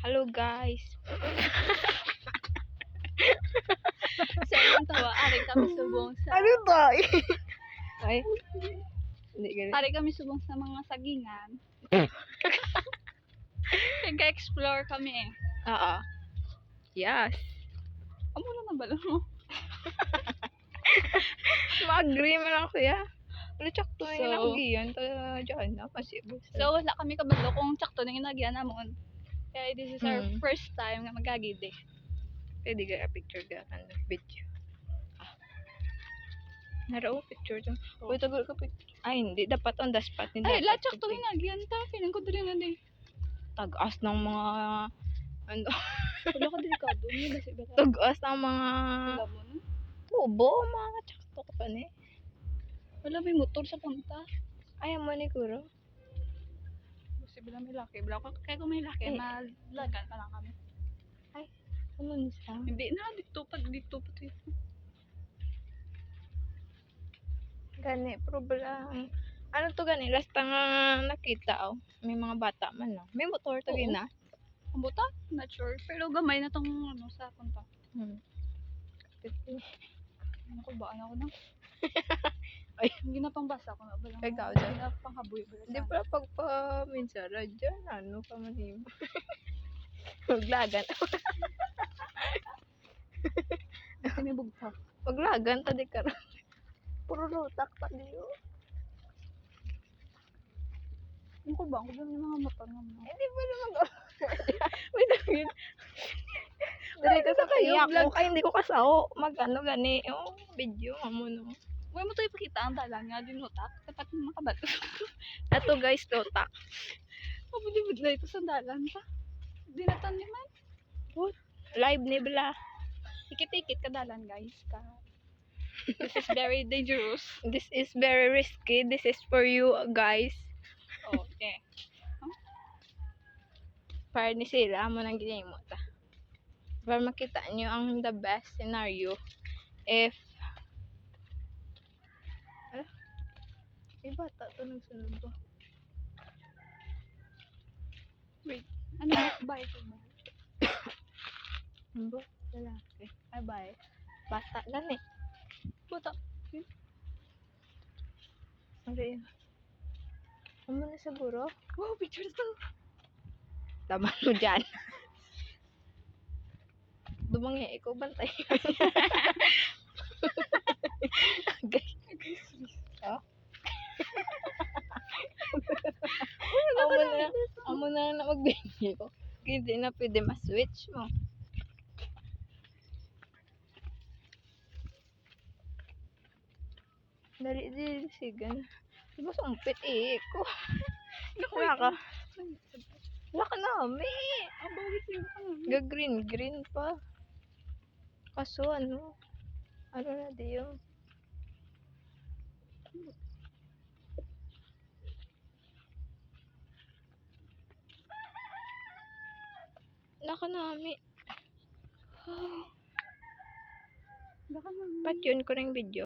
Hello guys. So, yung tawa, ari kami subong sa... Ano to? Ay. Hindi ganun. Ari kami subong sa mga sagingan. Nag-explore kami eh. Oo. Yes. Amo na nabalo mo. Mag-agree man ako ya. Ano tsakto na So- yung nagiyan. Diyan na. Pasibos. So, wala kami kabalo kung tsakto na ginagyan namon. Kaya this is our Hmm. first time na magagid eh. Pwede ka picture ka. Video. Naro picture to. Uy, tagal ka picture. Ay, hindi. Dapat on the spot. Hindi Ay, dapat lahat tsakto picture. ginagyan ta. Piling ko din na din. Tag-as ng mga... Ano? Wala ka delikado. Hindi ba siya ba? Tag-as ng mga... Wala mo na. Tubo. Mga tsakto ka pa ni. Wala may motor sa punta. Ayaw mo ni Kuro. Kasi bila may laki. Kaya kung may laki, Eh. malagan pa lang kami. Ano nisa? Hindi na, dito pa. Gani, problem. Ano to gani? Last nga nakita oh. May mga bata man no. May motor to Oo. gina. Ang buta? Not sure. Pero gamay na tong ano, sa punta. Ano ko ba? Ano ko na? Ay. Hindi na pang basa ko na ba lang? Ikaw dyan. Hindi na pang haboy ba Hindi pala pagpa-minsara dyan. Ano ka man himo. Maglagan. Kasi may bugta. Maglagan ta di karon. Puro lutak pa diyo. Ano ko ba? Ako ba yung mga motor nga mo? Hindi pa naman go. Wait a minute. Dito sa kayak ko. Kaya hindi ko kasaw. Mag-ano gani. Oh, video mo no. Huwag mo tayo ipakita ang dalan nga din utak. Dapat makabato. Ato guys, lutak. Mabudibud na ito sa dalan pa. Dinatan ni man. Live ni Bla. Tikit-tikit ka dalan guys. This is very dangerous. This is very risky. This is for you guys. Okay. Para ni sila mo nang ginay mo ta. Para makita nyo ang the best scenario if iba ta to nagsunod ba? Wait. Ano? Bye. Ano? Lalaki. Ay bye. Bata gani. Buta. Ano yun? Ano na siguro? Wow, picture to. Tama mo dyan. Dumangi, ikaw bantay. Oh? Amo na mag-video. Hindi na pwede ma-switch mo. Dali din sigan. Diba sumpit eh ko. Wala ka. Wala ka nami. Ang bawit yung Ga-green pa. Kaso ano na diyo. Wala ka nami. Baka naman. Pat yun ko rin video.